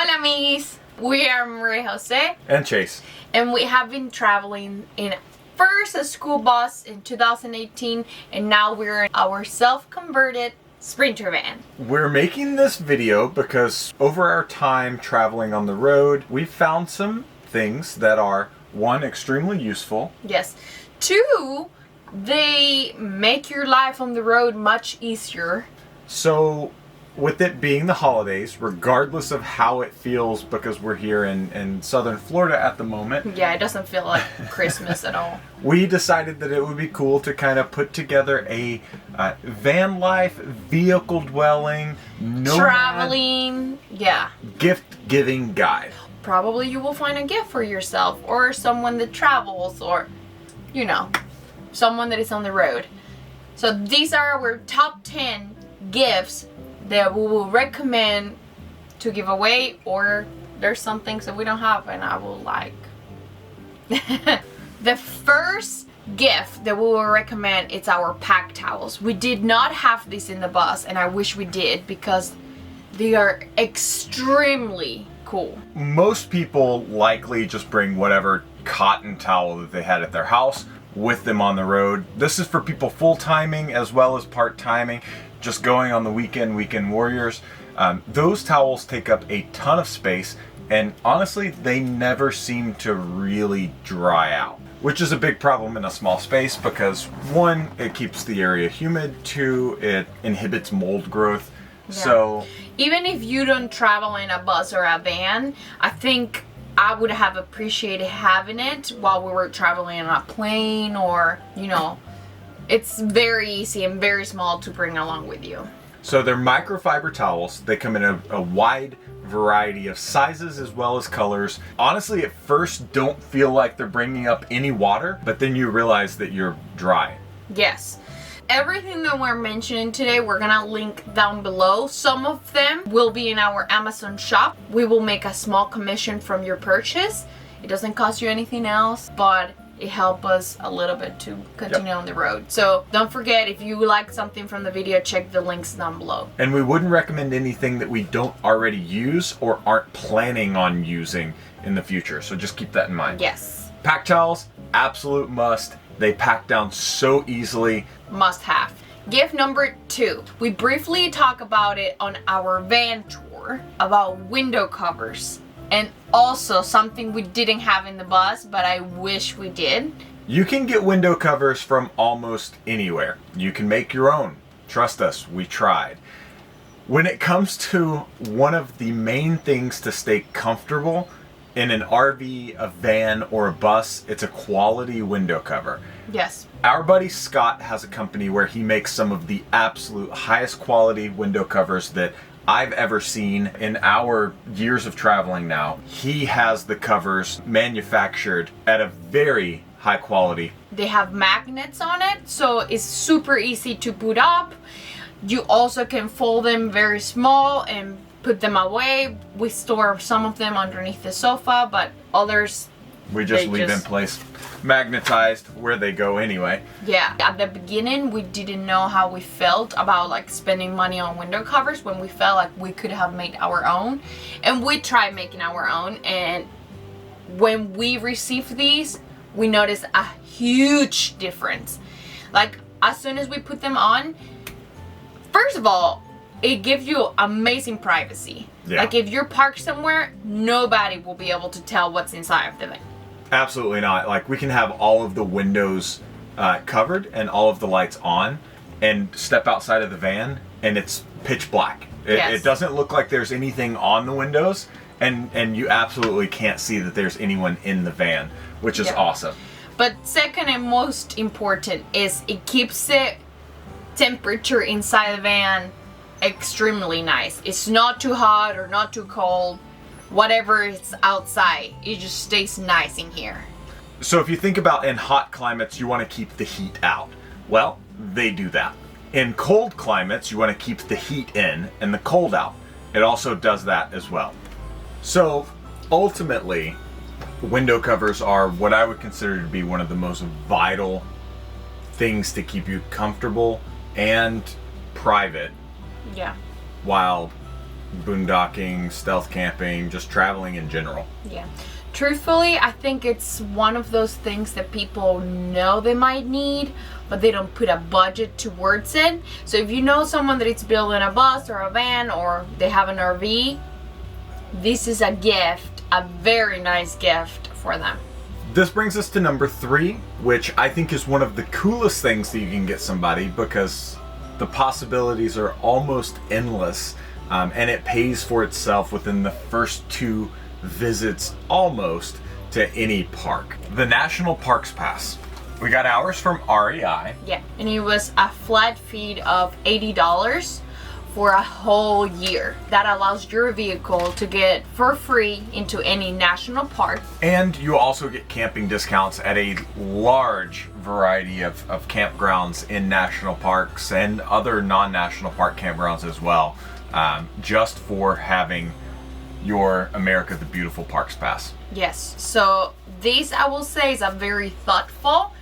Hola Amigees! We are Maria Jose and Chase, and we have been traveling in first a school bus in 2018 and now we're in our self-converted Sprinter van. We're making this video because over our time traveling on the road, we've found some things that are, one, extremely useful. Yes. Two, they make your life on the road much easier. So with it being the holidays, regardless of how it feels, because we're here in southern Florida at the moment. Yeah, it doesn't feel like Christmas at all. We decided that it would be cool to kind of put together a van life, vehicle dwelling, nomad, traveling, yeah, gift giving guide. Probably you will find a gift for yourself or someone that travels or, you know, someone that is on the road. So these are our top 10 gifts that we will recommend to give away, or there's some things that we don't have and I will like. The first gift that we will recommend is our pack towels. We did not have these in the bus and I wish we did because they are extremely cool. Most people likely just bring whatever cotton towel that they had at their house with them on the road. This is for people full-timing as well as part-timing, just going on the weekend warriors. Those towels take up a ton of space and honestly they never seem to really dry out, which is a big problem in a small space because one, it keeps the area humid, two, it inhibits mold growth. Yeah. So even if you don't travel in a bus or a van, I think I would have appreciated having it while we were traveling on a plane, or, you know, it's very easy and very small to bring along with you. So they're microfiber towels. They come in a wide variety of sizes as well as colors. Honestly, at first don't feel like they're bringing up any water, but then you realize that you're dry. Yes. Everything that we're mentioning today, we're gonna link down below. Some of them will be in our Amazon shop. We will make a small commission from your purchase. It doesn't cost you anything else, but it helps us a little bit to continue on the road. So don't forget, if you like something from the video, check the links down below. And we wouldn't recommend anything that we don't already use or aren't planning on using in the future. So just keep that in mind. Yes. Pack towels, absolute must. They pack down so easily. Must have. Gift number 2. We briefly talk about it on our van tour about window covers, and also something we didn't have in the bus but I wish we did. You can get window covers from almost anywhere. You can make your own. Trust us, we tried. When it comes to one of the main things to stay comfortable in an RV, a van, or a bus, it's a quality window cover. Yes. Our buddy Scott has a company where he makes some of the absolute highest quality window covers that I've ever seen in our years of traveling now. He has the covers manufactured at a very high quality. They have magnets on it, so it's super easy to put up. You also can fold them very small and put them away. We store some of them underneath the sofa, but others we just leave in place, magnetized where they go anyway. Yeah, at the beginning we didn't know how we felt about like spending money on window covers when we felt like we could have made our own, and we tried making our own, and when we received these we noticed a huge difference. Like as soon as we put them on, first of all, it gives you amazing privacy. Yeah. Like if you're parked somewhere, nobody will be able to tell what's inside of the van. Absolutely not. Like we can have all of the windows covered and all of the lights on and step outside of the van and it's pitch black. It doesn't look like there's anything on the windows, and you absolutely can't see that there's anyone in the van, which is awesome. But second and most important is it keeps the temperature inside the van extremely nice. It's not too hot or not too cold. Whatever is outside, it just stays nice in here. So if you think about in hot climates, you want to keep the heat out. Well, they do that. In cold climates, you want to keep the heat in and the cold out. It also does that as well. So ultimately, window covers are what I would consider to be one of the most vital things to keep you comfortable and private. Yeah. While boondocking, stealth camping, just traveling in general. Yeah. Truthfully, I think it's one of those things that people know they might need, but they don't put a budget towards it. So if you know someone that is building a bus or a van or they have an RV, this is a gift, a very nice gift for them. This brings us to number 3, which I think is one of the coolest things that you can get somebody because the possibilities are almost endless, and it pays for itself within the first 2 visits almost to any park. The National Parks Pass. We got ours from REI. Yeah, and it was a flat fee of $80 for a whole year. That allows your vehicle to get for free into any national park. And you also get camping discounts at a large variety of campgrounds in national parks and other non-national park campgrounds as well, just for having your America the Beautiful Parks Pass. Yes, so this I will say is a very thoughtful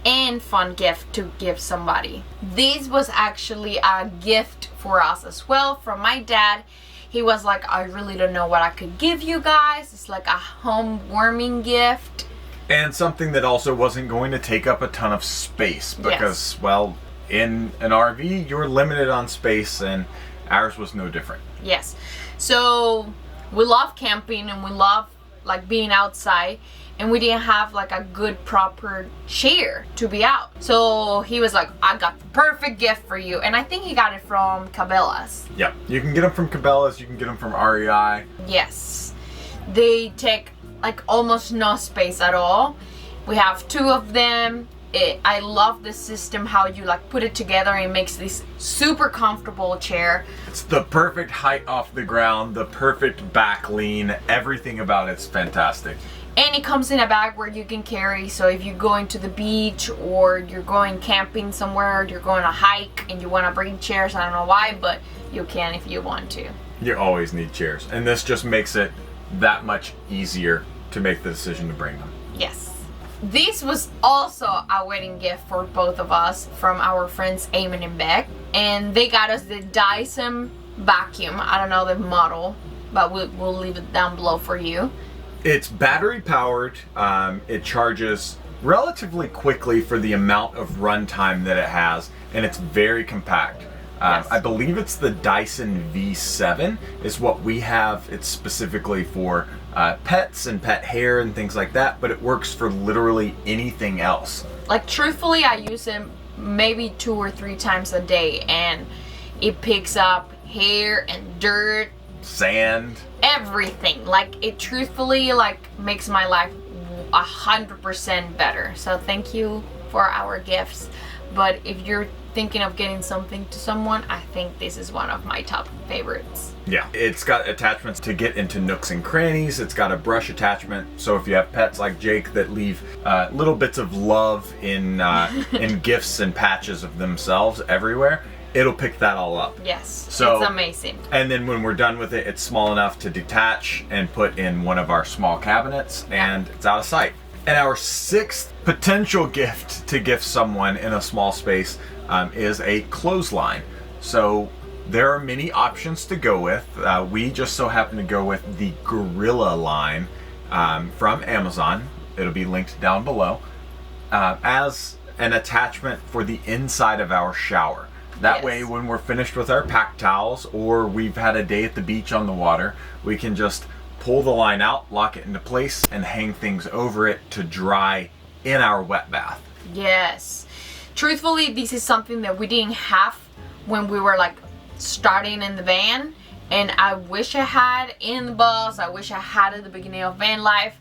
and fun gift to give somebody. This was actually a gift for us as well from my dad. He was like, I really don't know what I could give you guys. It's like a home warming gift. And something that also wasn't going to take up a ton of space because, yes, well, in an RV, you're limited on space, and ours was no different. Yes, so we love camping and we love like being outside, and we didn't have like a good proper chair to be out. So he was like, I got the perfect gift for you. And I think he got it from Cabela's. Yeah, you can get them from Cabela's, you can get them from REI. Yes, they take like almost no space at all. We have 2 of them. I love the system, how you like put it together and it makes this super comfortable chair. It's the perfect height off the ground, the perfect back lean, everything about it's fantastic. And it comes in a bag where you can carry, so if you're going to the beach or you're going camping somewhere, you're going to hike and you want to bring chairs, I don't know why, but you can if you want to. You always need chairs, and this just makes it that much easier to make the decision to bring them. Yes. This was also a wedding gift for both of us from our friends Eamon and Beck, and they got us the DYSON vacuum. I don't know the model, but we'll leave it down below for you. It's battery powered. It charges relatively quickly for the amount of runtime that it has, and it's very compact. Yes. I believe it's the DYSON V7 is what we have. It's specifically for pets and pet hair and things like that, but it works for literally anything else. Like truthfully, I use it maybe 2 or 3 times a day, and it picks up hair and dirt, sand, everything. Like it truthfully like makes my life 100% better. So thank you for our gifts. But if you're thinking of getting something to someone, I think this is one of my top favorites. Yeah, it's got attachments to get into nooks and crannies. It's got a brush attachment, so if you have pets like Jake that leave little bits of love in in gifts and patches of themselves everywhere, it'll pick that all up. Yes, so it's amazing. And then when we're done with it, it's small enough to detach and put in one of our small cabinets, and it's out of sight. And our 6th potential gift to gift someone in a small space is a clothesline. So there are many options to go with. We just so happen to go with the Gorilla line from Amazon. It'll be linked down below as an attachment for the inside of our shower. That Yes. way, when we're finished with our pack towels or we've had a day at the beach on the water, we can just pull the line out, lock it into place, and hang things over it to dry in our wet bath. Yes. Truthfully, this is something that we didn't have when we were like starting in the van, and I wish I had in the bus. I wish I had at the beginning of van life,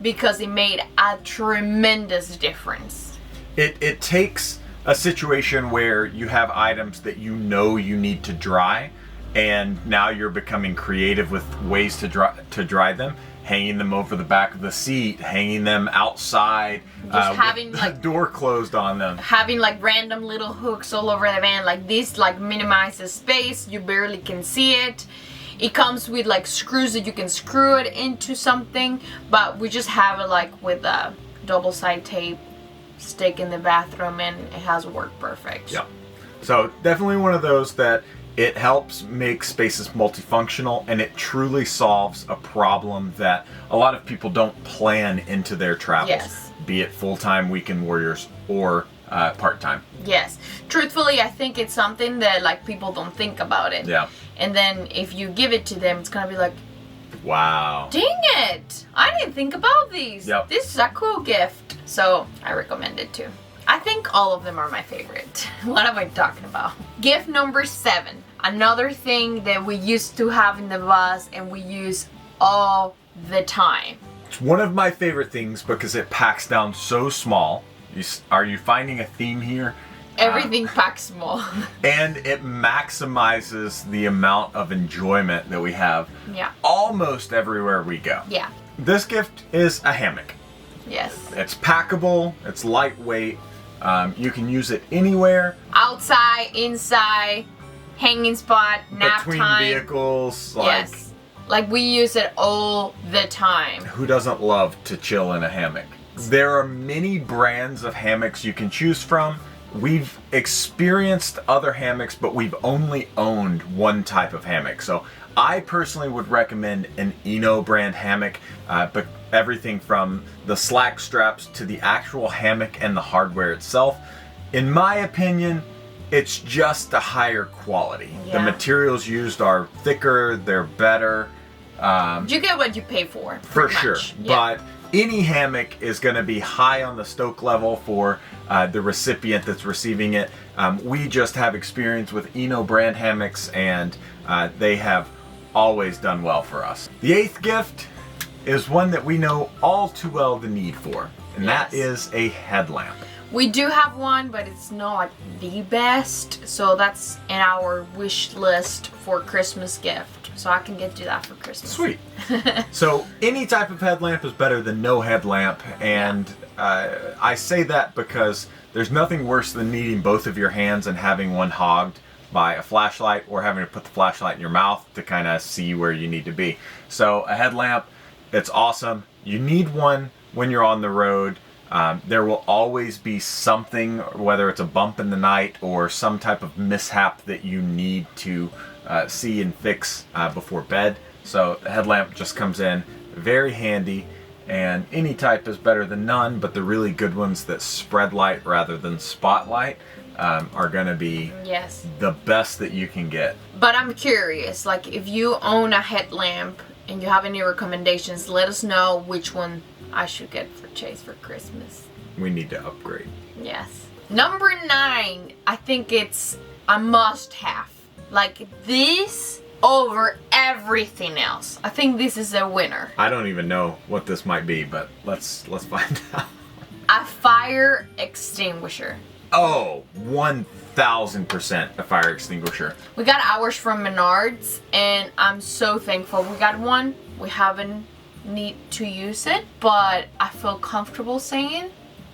because it made a tremendous difference. It takes a situation where you have items that you know you need to dry, and now you're becoming creative with ways to dry them, hanging them over the back of the seat, hanging them outside, Just having with like the door closed on them. having like random little hooks all over the van, like this like minimizes space. You barely can see it. It comes with like screws that you can screw it into something, but we just have it like with a double side tape stick in the bathroom, and it has worked perfect. Yeah. So definitely one of those that It helps make spaces multifunctional, and it truly solves a problem that a lot of people don't plan into their travels. Yes. Be it full-time weekend warriors or part-time. Yes. Truthfully, I think it's something that like people don't think about it. Yeah. And then if you give it to them, it's gonna be like, wow. dang it! I didn't think about these. Yep. This is a cool gift. So I recommend it too. I think all of them are my favorite. What am I talking about? Gift number 7. Another thing that we used to have in the bus and we use all the time. It's one of my favorite things because it packs down so small. Are you finding a theme here? Everything packs small. And it maximizes the amount of enjoyment that we have Yeah. almost everywhere we go. Yeah. This gift is a hammock. Yes. It's packable, it's lightweight, you can use it anywhere. Outside, inside, hanging spot, nap between time. vehicles. Yes. Like we use it all the time. Who doesn't love to chill in a hammock? There are many brands of hammocks you can choose from. We've experienced other hammocks, but we've only owned one type of hammock. So I personally would recommend an Eno brand hammock, but everything from the slack straps to the actual hammock and the hardware itself. In my opinion, it's just a higher quality. Yeah. The materials used are thicker, they're better. You get what you pay for. For pretty sure. much. Yeah. But any hammock is going to be high on the stoke level for the recipient that's receiving it. We just have experience with Eno brand hammocks, and they have always done well for us. The 8th gift is one that we know all too well the need for, and that is a headlamp. We do have one, but it's not like the best. So that's in our wish list for Christmas gift. So I can get you that for Christmas. Sweet. So any type of headlamp is better than no headlamp, and I say that because there's nothing worse than needing both of your hands and having one hogged by a flashlight, or having to put the flashlight in your mouth to kind of see where you need to be. So a headlamp, it's awesome. You need one when you're on the road. There will always be something, whether it's a bump in the night or some type of mishap that you need to see and fix before bed. So the headlamp just comes in very handy, and any type is better than none, but the really good ones that spread light rather than spotlight are going to be the best that you can get. But I'm curious, like if you own a headlamp and you have any recommendations, let us know which one I should get for Chase for Christmas. We need to upgrade. Yes. Number 9, I think it's a must-have. Like this over everything else. I think this is a winner. I don't even know what this might be, but let's find out. A fire extinguisher. Oh, 1000% a fire extinguisher. We got ours from Menards, and I'm so thankful we got one. We haven't need to use it, but I feel comfortable saying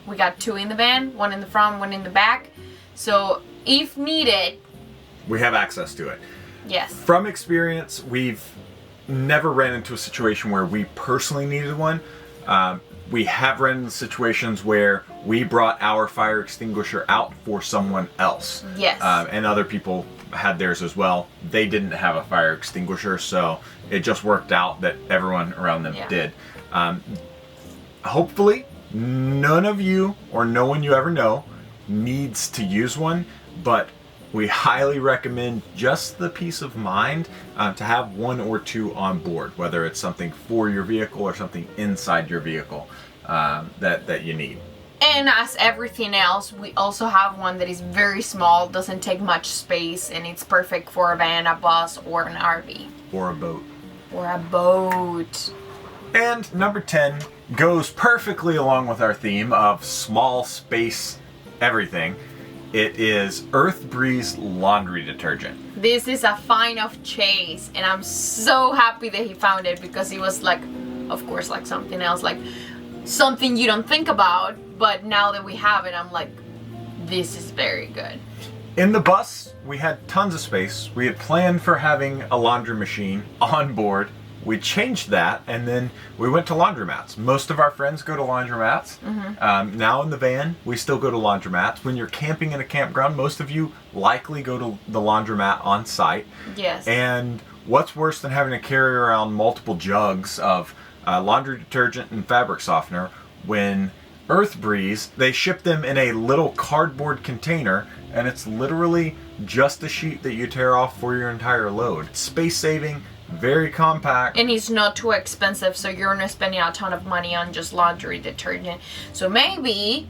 we got 2 in the van, 1 in the front, 1 in the back. So if needed, we have access to it. Yes. From experience, we've never ran into a situation where we personally needed one. We have run into situations where we brought our fire extinguisher out for someone else. Yes. And other people had theirs as well. They didn't have a fire extinguisher, so it just worked out that everyone around them did. Hopefully, none of you or no one you ever know needs to use one, but we highly recommend, just the peace of mind, to have 1 or 2 on board, whether it's something for your vehicle or something inside your vehicle that you need. And as everything else, we also have one that is very small, doesn't take much space, and it's perfect for a van, a bus, or an RV. Or a boat. Or a boat. And number 10 goes perfectly along with our theme of small space everything. It is Earth Breeze laundry detergent. This is a find of Chase, and I'm so happy that he found it, because it was like, of course, like something else, like something you don't think about, but now that we have it, I'm like, this is very good. In the bus, we had tons of space. We had planned for having a laundry machine on board, we changed that, and then we went to laundromats. Most of our friends go to laundromats. Now in the van, we still go to laundromats. When you're camping in a campground, most of you likely go to the laundromat on site. Yes. And what's worse than having to carry around multiple jugs of laundry detergent and fabric softener when Earth Breeze, they ship them in a little cardboard container, and it's literally just a sheet that you tear off for your entire load. Space saving, very compact. And it's not too expensive, so you're not spending a ton of money on just laundry detergent. So maybe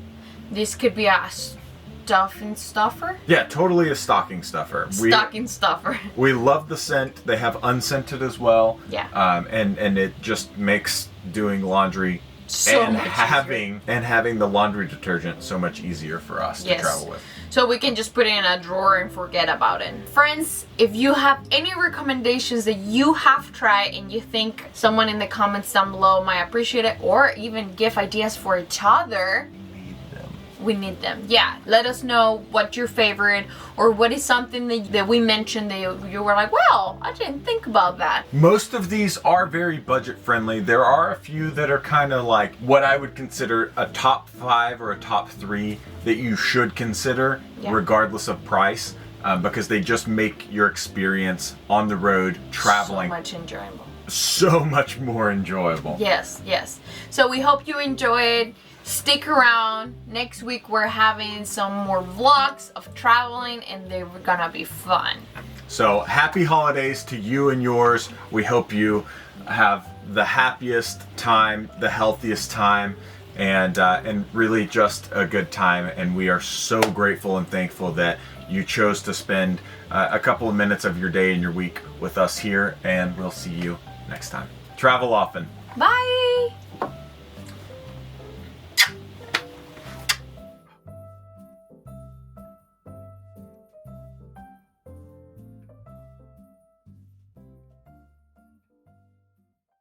this could be a stuffing stuffer? Yeah, totally a stocking stuffer. Stocking stuffer. We love the scent. They have unscented as well. Yeah. And it just makes doing laundry so and much having the laundry detergent so much easier for us to travel with. So we can just put it in a drawer and forget about it. Friends, if you have any recommendations that you have tried and you think someone in the comments down below might appreciate it, or even give ideas for each other, we need them. Yeah, let us know what's your favorite, or what is something that we mentioned that you were like, well, I didn't think about that. Most of these are very budget friendly. There are a few that are kind of like what I would consider a top 5 or a top 3 that you should consider regardless of price, because they just make your experience on the road traveling so much more enjoyable. Yes, yes. So we hope you enjoyed. Stick around. Next week we're having some more vlogs of traveling, and they're gonna be fun. So happy holidays to you and yours. We hope you have the happiest time, the healthiest time, and really just a good time. And we are so grateful and thankful that you chose to spend a couple of minutes of your day and your week with us here, and we'll see you next time. Travel often. Bye.